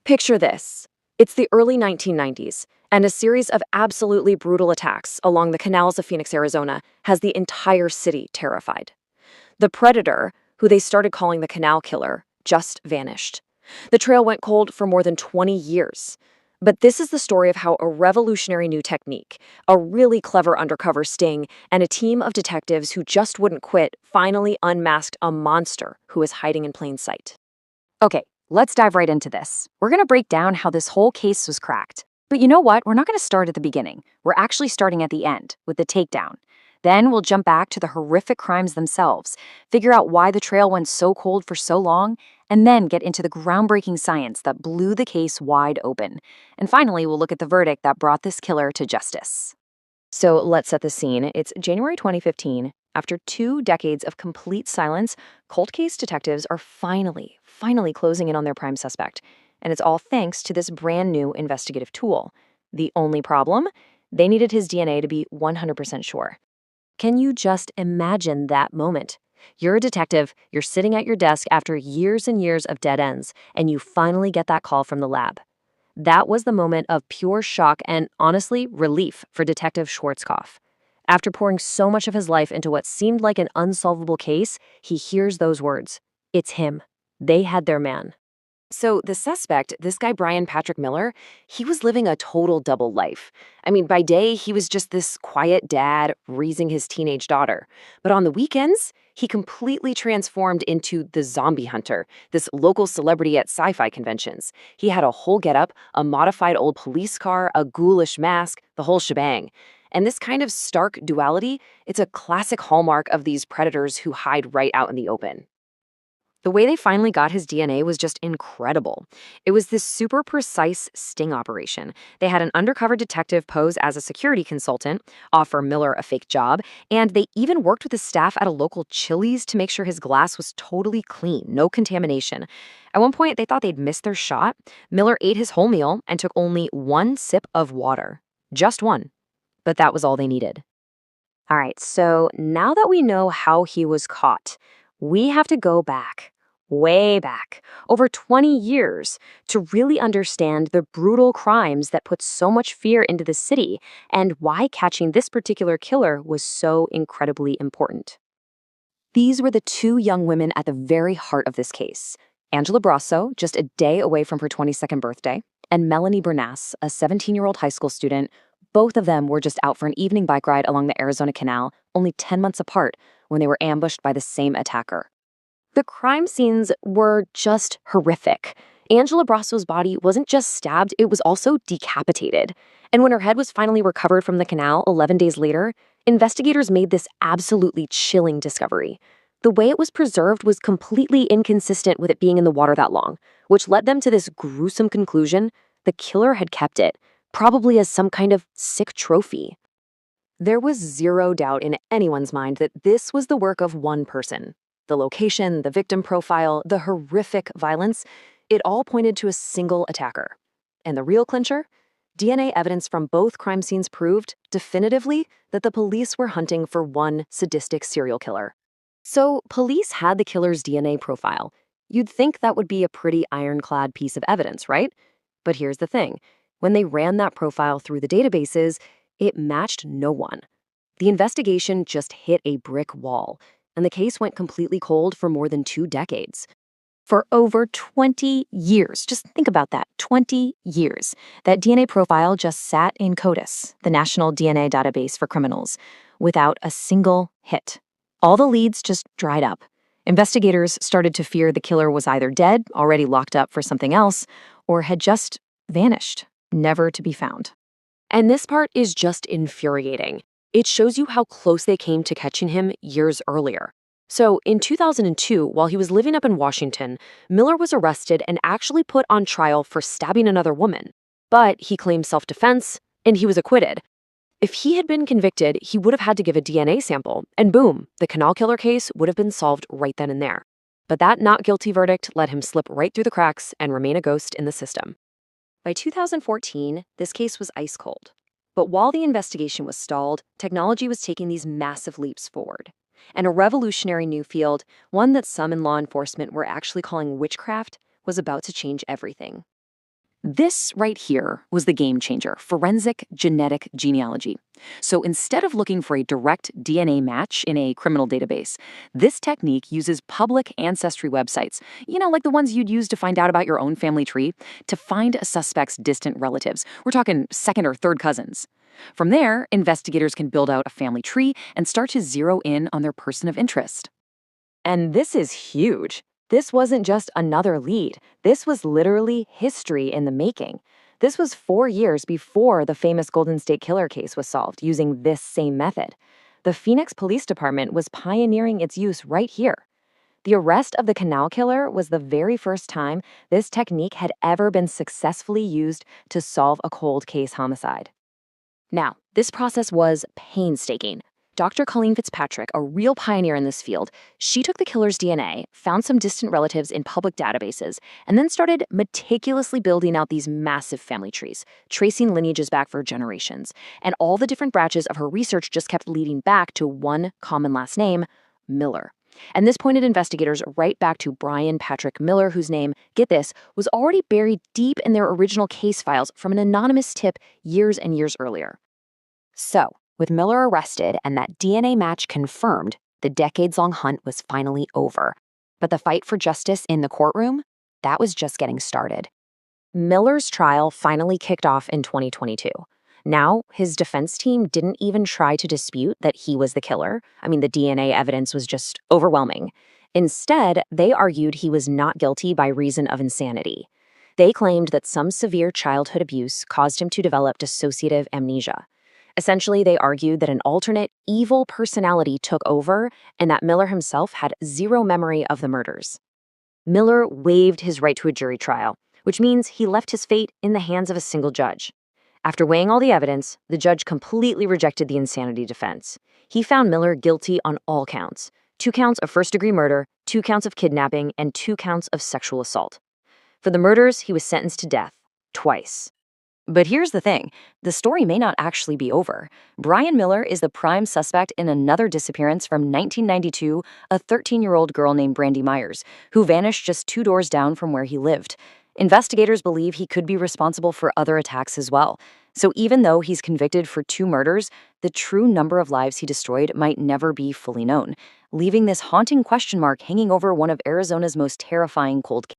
Picture this. It's the early 1990s, and a series of absolutely brutal attacks along the canals of Phoenix, Arizona, has the entire city terrified. The predator, who they started calling the Canal Killer, just vanished. The trail went cold for more than 20 years. But this is the story of how a revolutionary new technique, a really clever undercover sting, and a team of detectives who just wouldn't quit finally unmasked a monster who was hiding in plain sight. Okay, let's dive right into this. We're going to break down how this whole case was cracked. But you know what? We're not going to start at the beginning. We're actually starting at the end, with the takedown. Then we'll jump back to the horrific crimes themselves, figure out why the trail went so cold for so long, and then get into the groundbreaking science that blew the case wide open. And finally, we'll look at the verdict that brought this killer to justice. So let's set the scene. It's January 2015. After 2 decades of complete silence, cold case detectives are finally closing in on their prime suspect. And it's all thanks to this brand new investigative tool. The only problem? They needed his DNA to be 100% sure. Can you just imagine that moment? You're a detective, you're sitting at your desk after years and years of dead ends, and you finally get that call from the lab. That was the moment of pure shock and, honestly, relief for Detective Schwarzkopf. After pouring so much of his life into what seemed like an unsolvable case, he hears those words. It's him. They had their man. So the suspect, this guy Brian Patrick Miller, he was living a total double life. I mean, by day, he was just this quiet dad raising his teenage daughter. But on the weekends, he completely transformed into the zombie hunter, this local celebrity at sci-fi conventions. He had a whole getup, a modified old police car, a ghoulish mask, the whole shebang. And this kind of stark duality, it's a classic hallmark of these predators who hide right out in the open. The way they finally got his DNA was just incredible. It was this super precise sting operation. They had an undercover detective pose as a security consultant, offer Miller a fake job, and they even worked with the staff at a local Chili's to make sure his glass was totally clean, no contamination. At one point, they thought they'd missed their shot. Miller ate his whole meal and took only 1 sip of water. Just one. But that was all they needed. All right, so now that we know how he was caught, we have to go back, way back, over 20 years, to really understand the brutal crimes that put so much fear into the city and why catching this particular killer was so incredibly important. These were the 2 young women at the very heart of this case. Angela Brasso, just a day away from her 22nd birthday, and Melanie Bernass, a 17-year-old high school student. Both of them were just out for an evening bike ride along the Arizona Canal, only 10 months apart, when they were ambushed by the same attacker. The crime scenes were just horrific. Angela Brasso's body wasn't just stabbed, it was also decapitated. And when her head was finally recovered from the canal 11 days later, investigators made this absolutely chilling discovery. The way it was preserved was completely inconsistent with it being in the water that long, which led them to this gruesome conclusion: the killer had kept it, probably as some kind of sick trophy. There was zero doubt in anyone's mind that this was the work of one person. The location, the victim profile, the horrific violence, it all pointed to a single attacker. And the real clincher? DNA evidence from both crime scenes proved, definitively, that the police were hunting for one sadistic serial killer. So, police had the killer's DNA profile. You'd think that would be a pretty ironclad piece of evidence, right? But here's the thing. When they ran that profile through the databases, it matched no one. The investigation just hit a brick wall, and the case went completely cold for more than 2 decades. For over 20 years, just think about that, 20 years, that DNA profile just sat in CODIS, the National DNA Database for Criminals, without a single hit. All the leads just dried up. Investigators started to fear the killer was either dead, already locked up for something else, or had just vanished, never to be found. And this part is just infuriating. It shows you how close they came to catching him years earlier. So, in 2002, while he was living up in Washington, Miller was arrested and actually put on trial for stabbing another woman. But he claimed self-defense, and he was acquitted. If he had been convicted, he would have had to give a DNA sample, and boom, the Canal Killer case would have been solved right then and there. But that not guilty verdict let him slip right through the cracks and remain a ghost in the system. By 2014, this case was ice cold. But while the investigation was stalled, technology was taking these massive leaps forward. And a revolutionary new field, one that some in law enforcement were actually calling witchcraft, was about to change everything. This right here was the game changer: forensic genetic genealogy. So instead of looking for a direct DNA match in a criminal database, this technique uses public ancestry websites, like the ones you'd use to find out about your own family tree, to find a suspect's distant relatives. We're talking second or third cousins. From there, investigators can build out a family tree and start to zero in on their person of interest. And this is huge. This wasn't just another lead. This was literally history in the making. This was 4 years before the famous Golden State Killer case was solved using this same method. The Phoenix Police Department was pioneering its use right here. The arrest of the Canal Killer was the very first time this technique had ever been successfully used to solve a cold case homicide. Now, this process was painstaking. Dr. Colleen Fitzpatrick, a real pioneer in this field, she took the killer's DNA, found some distant relatives in public databases, and then started meticulously building out these massive family trees, tracing lineages back for generations. And all the different branches of her research just kept leading back to one common last name: Miller. And this pointed investigators right back to Brian Patrick Miller, whose name, get this, was already buried deep in their original case files from an anonymous tip years and years earlier. So, with Miller arrested and that DNA match confirmed, the decades-long hunt was finally over. But the fight for justice in the courtroom, that was just getting started. Miller's trial finally kicked off in 2022. Now, his defense team didn't even try to dispute that he was the killer. I mean, the DNA evidence was just overwhelming. Instead, they argued he was not guilty by reason of insanity. They claimed that some severe childhood abuse caused him to develop dissociative amnesia. Essentially, they argued that an alternate, evil personality took over and that Miller himself had zero memory of the murders. Miller waived his right to a jury trial, which means he left his fate in the hands of a single judge. After weighing all the evidence, the judge completely rejected the insanity defense. He found Miller guilty on all counts: 2 counts of first-degree murder, 2 counts of kidnapping, and 2 counts of sexual assault. For the murders, he was sentenced to death, twice. But here's the thing, the story may not actually be over. Brian Miller is the prime suspect in another disappearance from 1992, a 13-year-old girl named Brandy Myers, who vanished just 2 doors down from where he lived. Investigators believe he could be responsible for other attacks as well. So even though he's convicted for 2 murders, the true number of lives he destroyed might never be fully known, leaving this haunting question mark hanging over one of Arizona's most terrifying cold cases.